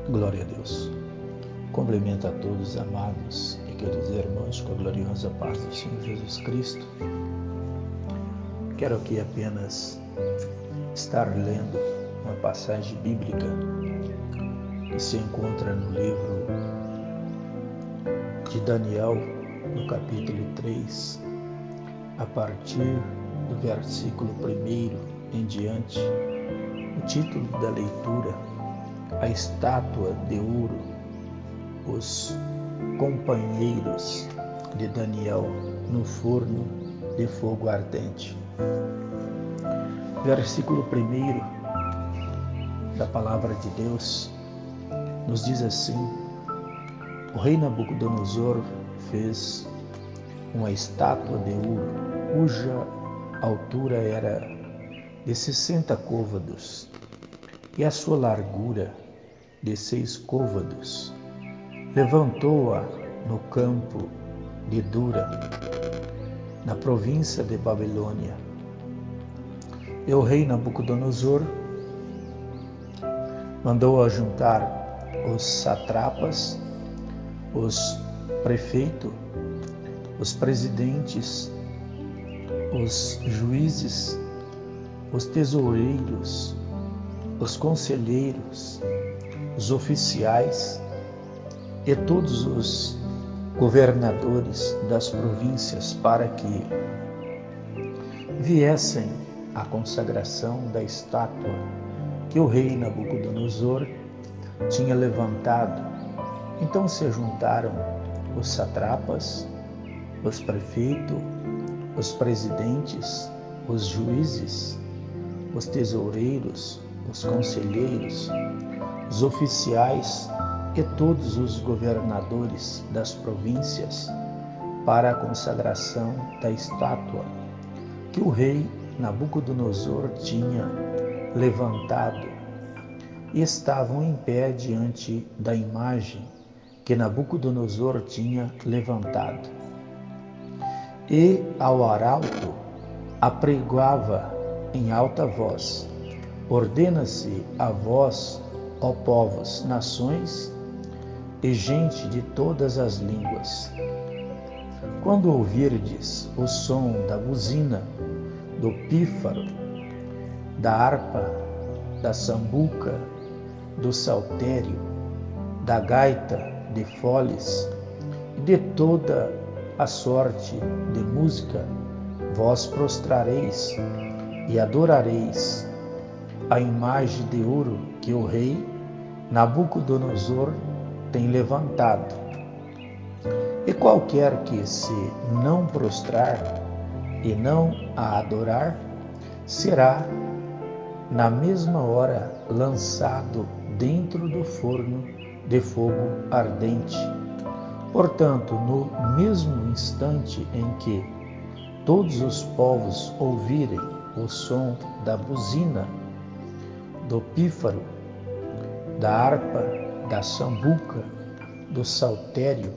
Glória a Deus. Cumprimento a todos, amados e queridos irmãos, com a gloriosa paz do Senhor Jesus Cristo. Quero aqui apenas estar lendo uma passagem bíblica que se encontra no livro de Daniel, no capítulo 3, a partir do versículo 1 em diante. O título da leitura: A estátua de ouro, os companheiros de Daniel no forno de fogo ardente. Versículo 1 da palavra de Deus nos diz assim: o rei Nabucodonosor fez uma estátua de ouro, cuja altura era de 60 côvados e a sua largura de 6 côvados. Levantou-a no campo de Dura, na província de Babilônia. E o rei Nabucodonosor mandou ajuntar os satrapas, os prefeitos, os presidentes, os juízes, os tesoureiros, os conselheiros, os oficiais e todos os governadores das províncias para que viessem à consagração da estátua que o rei Nabucodonosor tinha levantado. Então se juntaram os satrapas, os prefeitos, os presidentes, os juízes, os tesoureiros, os conselheiros, os oficiais e todos os governadores das províncias para a consagração da estátua que o rei Nabucodonosor tinha levantado, e estavam em pé diante da imagem que Nabucodonosor tinha levantado. E ao arauto apregoava em alta voz: ordena-se a vós, ó povos, nações e gente de todas as línguas, quando ouvirdes o som da buzina, do pífaro, da harpa, da sambuca, do saltério, da gaita de foles e de toda a sorte de música, vós prostrareis e adorareis a imagem de ouro que o rei Nabucodonosor tem levantado. E qualquer que se não prostrar e não a adorar, será na mesma hora lançado dentro do forno de fogo ardente. Portanto, no mesmo instante em que todos os povos ouvirem o som da buzina, do pífaro, da harpa, da sambuca, do saltério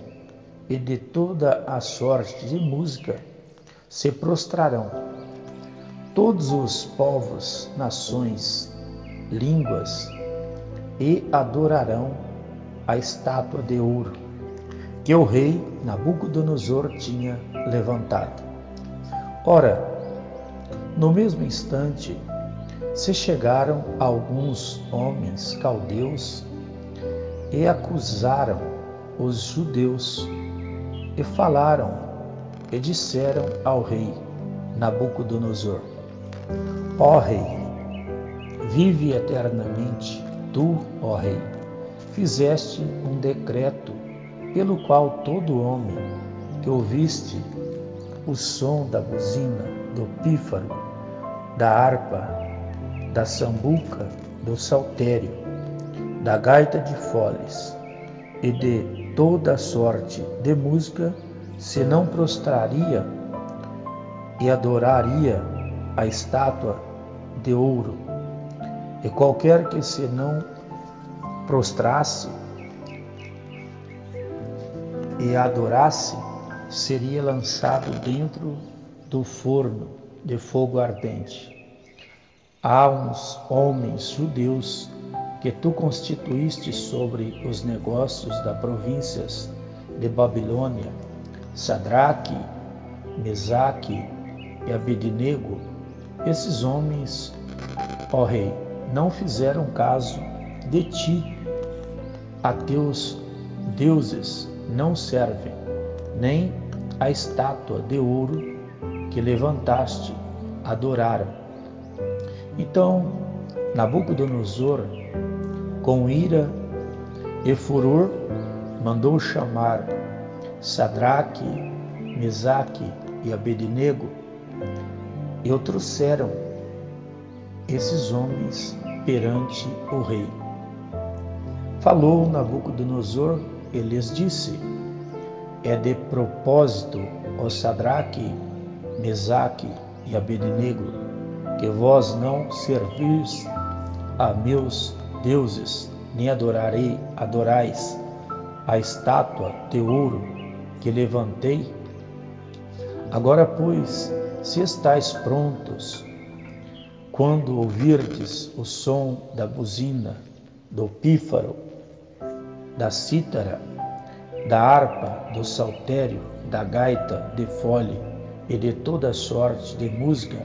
e de toda a sorte de música, se prostrarão. Todos os povos, nações, línguas, e adorarão a estátua de ouro que o rei Nabucodonosor tinha levantado. Ora, no mesmo instante, se chegaram alguns homens caldeus e acusaram os judeus e falaram e disseram ao rei Nabucodonosor: ó rei, vive eternamente. Tu, ó rei, fizeste um decreto pelo qual todo homem que ouviste o som da buzina, do pífaro, da harpa, da sambuca, do saltério, da gaita de foles e de toda sorte de música, se não prostraria e adoraria a estátua de ouro. E qualquer que se não prostrasse e adorasse, seria lançado dentro do forno de fogo ardente. Há uns homens judeus que tu constituíste sobre os negócios das províncias de Babilônia, Sadraque, Mesaque e Abednego, esses homens, ó rei, não fizeram caso de ti. A teus deuses não servem, nem a estátua de ouro que levantaste adoraram. Então Nabucodonosor, com ira e furor, mandou chamar Sadraque, Mesaque e Abednego, e o trouxeram esses homens perante o rei. Falou Nabucodonosor e lhes disse: é de propósito, ó Sadraque, Mesaque e Abednego, que vós não servis a meus deuses, nem adorais a estátua de ouro que levantei? Agora, pois, se estáis prontos, quando ouvirdes o som da buzina, do pífaro, da cítara, da harpa, do saltério, da gaita, de fole e de toda sorte de música,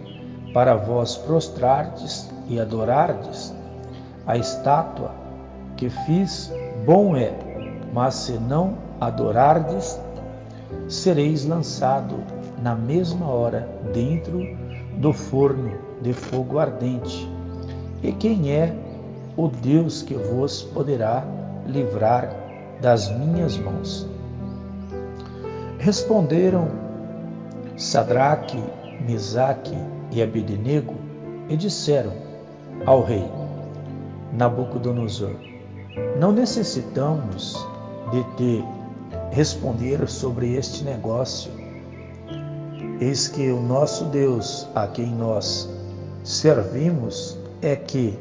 para vós prostrardes e adorardes a estátua que fiz, bom é, mas se não adorardes, sereis lançado na mesma hora dentro do forno de fogo ardente. E quem é o Deus que vos poderá livrar das minhas mãos? Responderam Sadraque, Mesaque e Abednego e disseram ao rei Nabucodonosor: não necessitamos de te responder sobre este negócio. Eis que o nosso Deus, a quem nós servimos, é que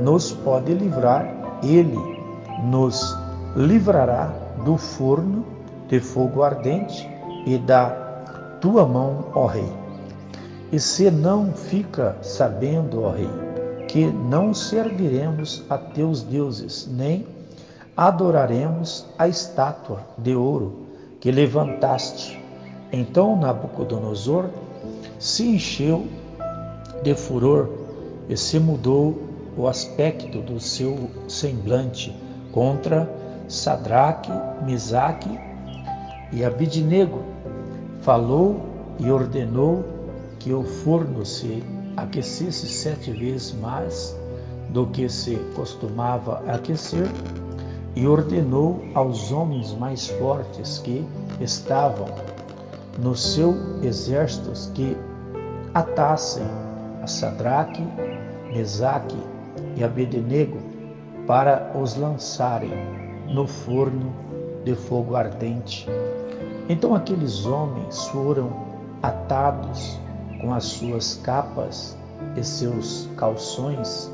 nos pode livrar. Ele nos livrará do forno de fogo ardente e da tua mão, ó rei. E se não fica sabendo, ó rei, que não serviremos a teus deuses, nem adoraremos a estátua de ouro que levantaste. Então Nabucodonosor se encheu de furor e se mudou o aspecto do seu semblante contra Sadraque, Mesaque e Abednego. Falou e ordenou que o forno se aquecesse 7 vezes mais do que se costumava aquecer, e ordenou aos homens mais fortes que estavam no seu exército que atassem a Sadraque, Mesaque e Abednego para os lançarem no forno de fogo ardente. Então aqueles homens foram atados com as suas capas e seus calções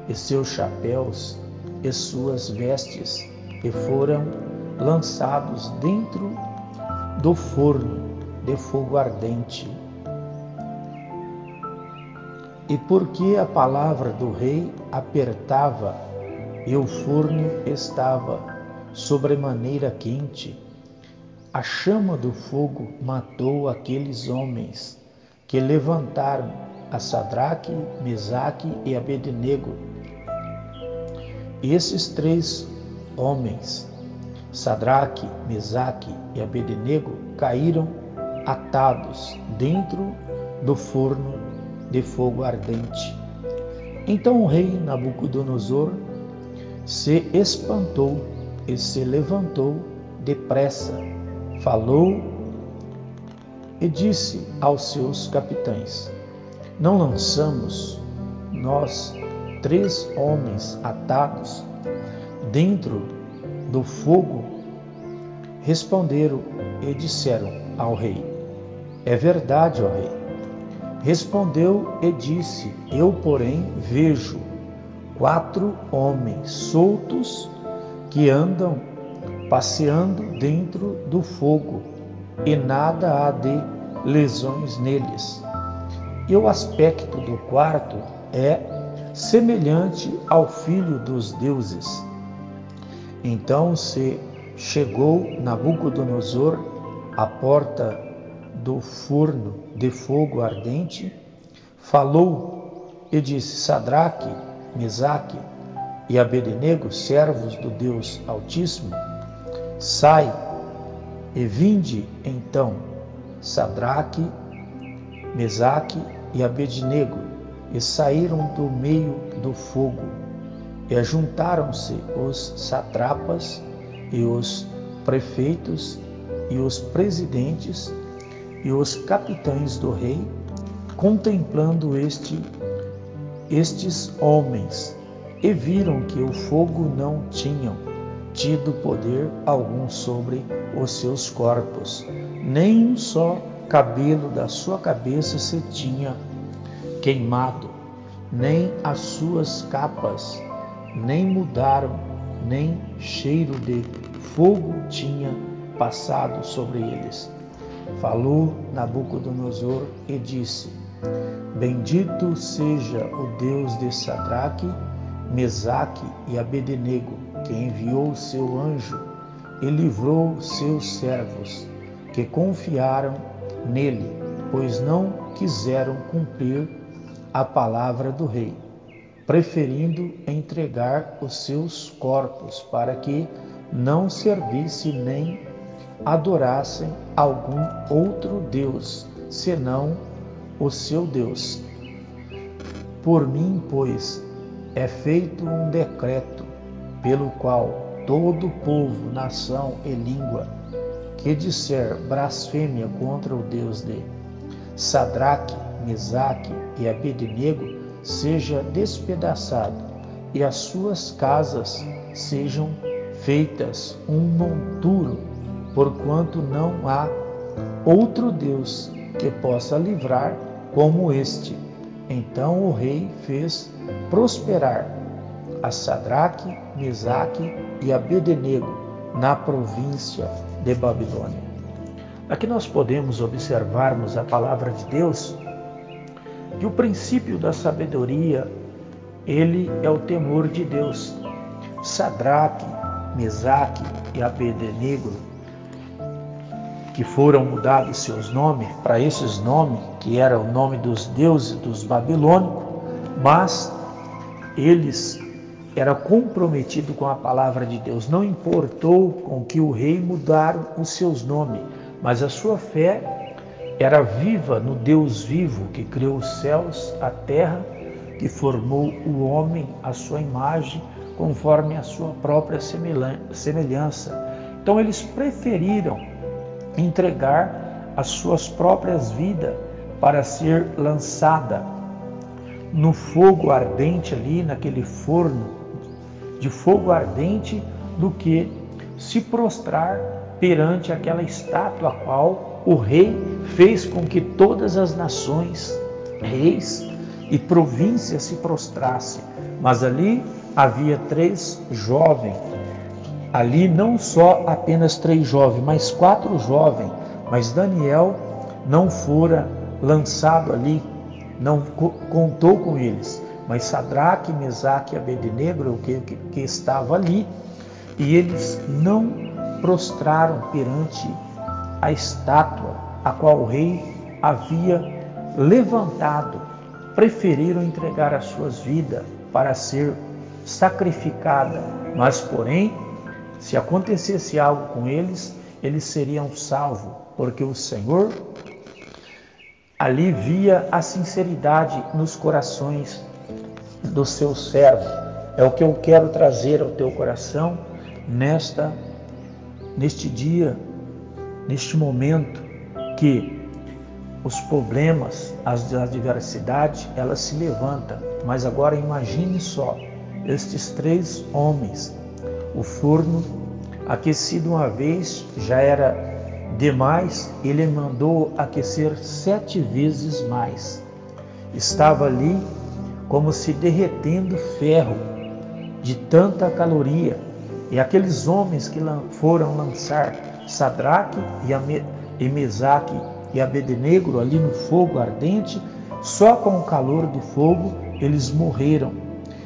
e seus chapéus e suas vestes, e foram lançados dentro do forno de fogo ardente. E porque a palavra do rei apertava e o forno estava sobremaneira quente, a chama do fogo matou aqueles homens que levantaram a Sadraque, Mesaque e Abednego. E esses 3 homens, Sadraque, Mesaque e Abednego, caíram atados dentro do forno de fogo ardente. Então o rei Nabucodonosor se espantou e se levantou depressa, falou e disse aos seus capitães: não lançamos nós 3 homens atados dentro do fogo? Responderam e disseram ao rei: é verdade, ó rei. Respondeu e disse: eu, porém, vejo 4 homens soltos que andam passeando dentro do fogo, e nada há de lesões neles. E o aspecto do quarto é semelhante ao Filho dos deuses. Então se chegou Nabucodonosor à porta do forno de fogo ardente, falou e disse: Sadraque, Mesaque e Abednego, servos do Deus Altíssimo, sai e vinde. Então Sadraque, Mesaque e Abednego e saíram do meio do fogo, e ajuntaram-se os satrapas e os prefeitos e os presidentes e os capitães do rei, contemplando estes homens, e viram que o fogo não tinha tido poder algum sobre os seus corpos, nem um só cabelo da sua cabeça se tinha queimado, nem as suas capas nem mudaram, nem cheiro de fogo tinha passado sobre eles. Falou Nabucodonosor e disse: Bendito seja o Deus de Sadraque, Mesaque e Abednego, que enviou o seu anjo e livrou seus servos, que confiaram nele, pois não quiseram cumprir a palavra do rei, preferindo entregar os seus corpos para que não servisse nem adorassem algum outro Deus, senão o seu Deus. Por mim, pois, é feito um decreto, pelo qual todo povo, nação e língua que disser blasfêmia contra o Deus de Sadraque, Mesaque e Abednego seja despedaçado, e as suas casas sejam feitas um monturo, porquanto não há outro Deus que possa livrar como este. Então o rei fez prosperar a Sadraque, Mesaque e Abednego na província de Babilônia. Aqui nós podemos observarmos a palavra de Deus, que o princípio da sabedoria, ele é o temor de Deus. Sadraque, Mesaque e Abednego, que foram mudados seus nomes para esses nomes, que era o nome dos deuses dos babilônicos, mas eles eram comprometidos com a palavra de Deus. Não importou com que o rei mudaram os seus nomes, mas a sua fé era viva no Deus vivo, que criou os céus, a terra, que formou o homem à sua imagem, conforme a sua própria semelhança. Então eles preferiram entregar as suas próprias vidas para ser lançada no fogo ardente ali, naquele forno de fogo ardente, do que se prostrar perante aquela estátua a qual o rei fez com que todas as nações, reis e províncias se prostrassem. Mas ali havia 3 jovens, ali não só apenas 3 jovens, mas 4 jovens, mas Daniel não fora lançado ali, não contou com eles, mas Sadraque, Mesaque e Abednego, que estava ali, e eles não prostraram perante a estátua a qual o rei havia levantado, preferiram entregar as suas vidas para ser sacrificada, mas porém, se acontecesse algo com eles, eles seriam salvos, porque o Senhor ali via a sinceridade nos corações dos seus servos. É o que eu quero trazer ao teu coração neste dia, neste momento, que os problemas, as adversidades, elas se levantam. Mas agora imagine só, estes 3 homens, o forno aquecido uma vez já era demais, ele mandou aquecer 7 vezes mais. Estava ali como se derretendo ferro de tanta caloria. E aqueles homens que foram lançar Sadraque e Mesaque e Abednego ali no fogo ardente, só com o calor do fogo eles morreram.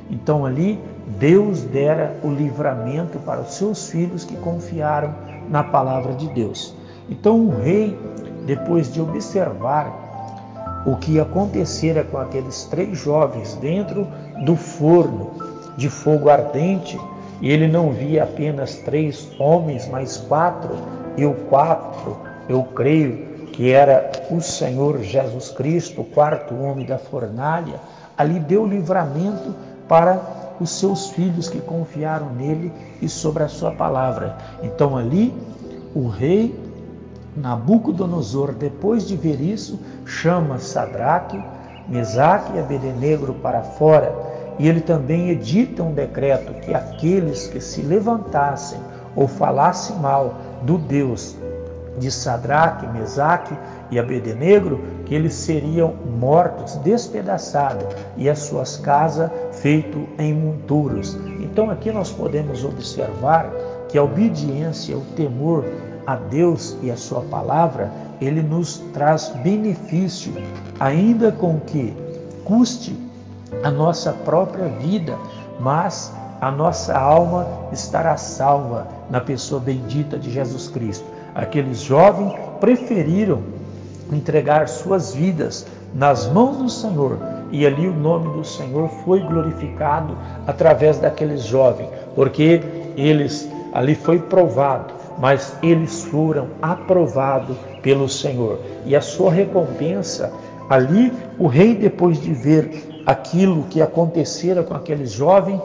Então ali Deus dera o livramento para os seus filhos que confiaram na palavra de Deus. Então o rei, depois de observar o que acontecera com aqueles 3 jovens dentro do forno de fogo ardente, e ele não via apenas 3 homens, mas 4, eu creio que era o Senhor Jesus Cristo, o 4º homem da fornalha, ali deu livramento para os seus filhos que confiaram nele e sobre a sua palavra. Então ali o rei Nabucodonosor, depois de ver isso, chama Sadraque, Mesaque e Abednego para fora, e ele também edita um decreto que aqueles que se levantassem ou falassem mal do Deus de Sadraque, Mesaque e Abednego, que eles seriam mortos, despedaçados, e as suas casas feitas em monturos. Então aqui nós podemos observar que a obediência, o temor a Deus e a sua palavra, ele nos traz benefício, ainda com que custe a nossa própria vida, mas a nossa alma estará salva na pessoa bendita de Jesus Cristo. Aqueles jovens preferiram entregar suas vidas nas mãos do Senhor, e ali o nome do Senhor foi glorificado através daqueles jovens, porque eles ali foi provado, mas eles foram aprovados pelo Senhor. E a sua recompensa, ali o rei, depois de ver aquilo que acontecera com aqueles jovens,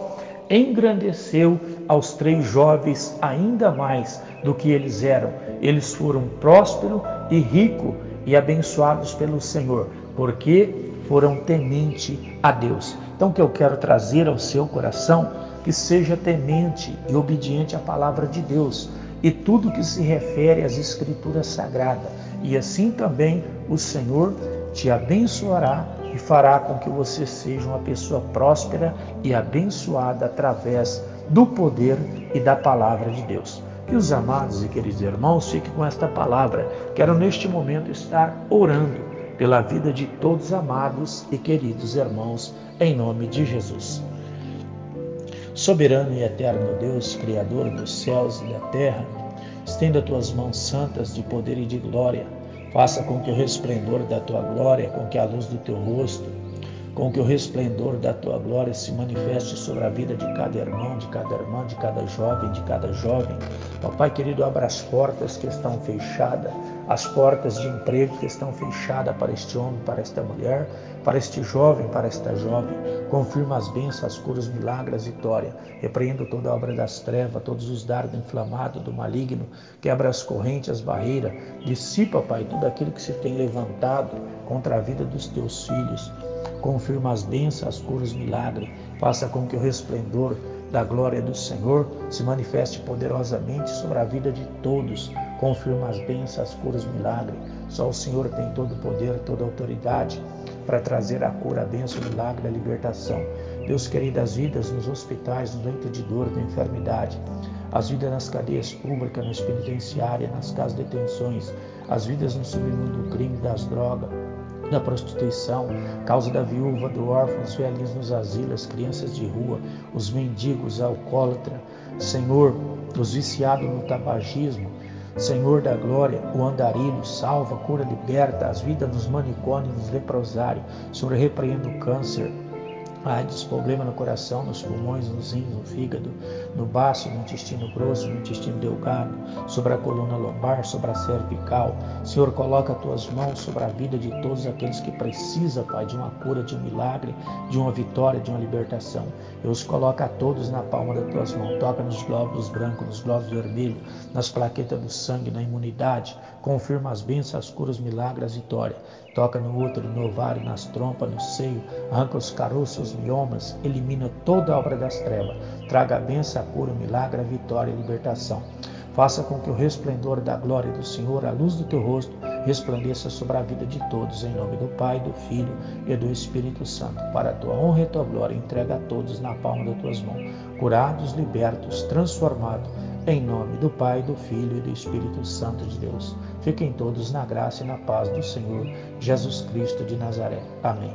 engrandeceu aos 3 jovens ainda mais do que eles eram. Eles foram prósperos e ricos e abençoados pelo Senhor, porque foram temente a Deus. Então o que eu quero trazer ao seu coração, que seja temente e obediente à palavra de Deus e tudo que se refere às Escrituras Sagradas, e assim também o Senhor te abençoará e fará com que você seja uma pessoa próspera e abençoada através do poder e da palavra de Deus. Que os amados e queridos irmãos fiquem com esta palavra. Quero neste momento estar orando pela vida de todos os amados e queridos irmãos, em nome de Jesus. Soberano e eterno Deus, Criador dos céus e da terra, estenda tuas mãos santas de poder e de glória. Faça com que o resplendor da tua glória, com que a luz do teu rosto, com que o resplendor da tua glória se manifeste sobre a vida de cada irmão, de cada irmã, de cada jovem. Papai querido, abra as portas que estão fechadas, as portas de emprego que estão fechadas para este homem, para esta mulher, para este jovem, para esta jovem. Confirma as bênçãos, as curas, milagres, a vitória. Repreendo toda a obra das trevas, todos os dardos inflamados do maligno. Quebra as correntes, as barreiras. Dissipa, Pai, tudo aquilo que se tem levantado contra a vida dos teus filhos. Confirma as bênçãos, as curas, milagres. Faça com que o resplendor da glória do Senhor se manifeste poderosamente sobre a vida de todos. Confirma as bênçãos, as curas, milagres. Só o Senhor tem todo o poder, toda a autoridade para trazer a cura, a bênção, o milagre, a libertação. Deus querido, as vidas nos hospitais, no leito de dor, de enfermidade, as vidas nas cadeias públicas, nas penitenciárias, nas casas de detenções, as vidas no submundo do crime, das drogas, da prostituição, causa da viúva, do órfão, os velhinhos nos asilos, crianças de rua, os mendigos, alcoólatra, Senhor, os viciados no tabagismo, Senhor da glória, o andarilho, salva, cura, liberta, as vidas nos manicômios, nos leprosários. Senhor, repreenda o câncer, AIDS, problema no coração, nos pulmões, nos rins, no fígado, no baço, no intestino grosso, no intestino delgado, sobre a coluna lombar, sobre a cervical. Senhor, coloca as tuas mãos sobre a vida de todos aqueles que precisam, Pai, de uma cura, de um milagre, de uma vitória, de uma libertação. Eu os coloco a todos na palma das tuas mãos. Toca nos glóbulos brancos, nos glóbulos vermelhos, nas plaquetas do sangue, na imunidade. Confirma as bênçãos, as curas, milagres, a vitória. Toca no útero, no ovário, nas trompas, no seio. Arranca os caroços, os miomas. Elimina toda a obra das trevas. Traga a bênção, a cura, o milagre, a vitória e a libertação. Faça com que o resplendor da glória do Senhor, a luz do teu rosto, resplandeça sobre a vida de todos, em nome do Pai, do Filho e do Espírito Santo. Para a tua honra e tua glória, entrega a todos na palma das tuas mãos, curados, libertos, transformados, em nome do Pai, do Filho e do Espírito Santo de Deus. Fiquem todos na graça e na paz do Senhor Jesus Cristo de Nazaré. Amém.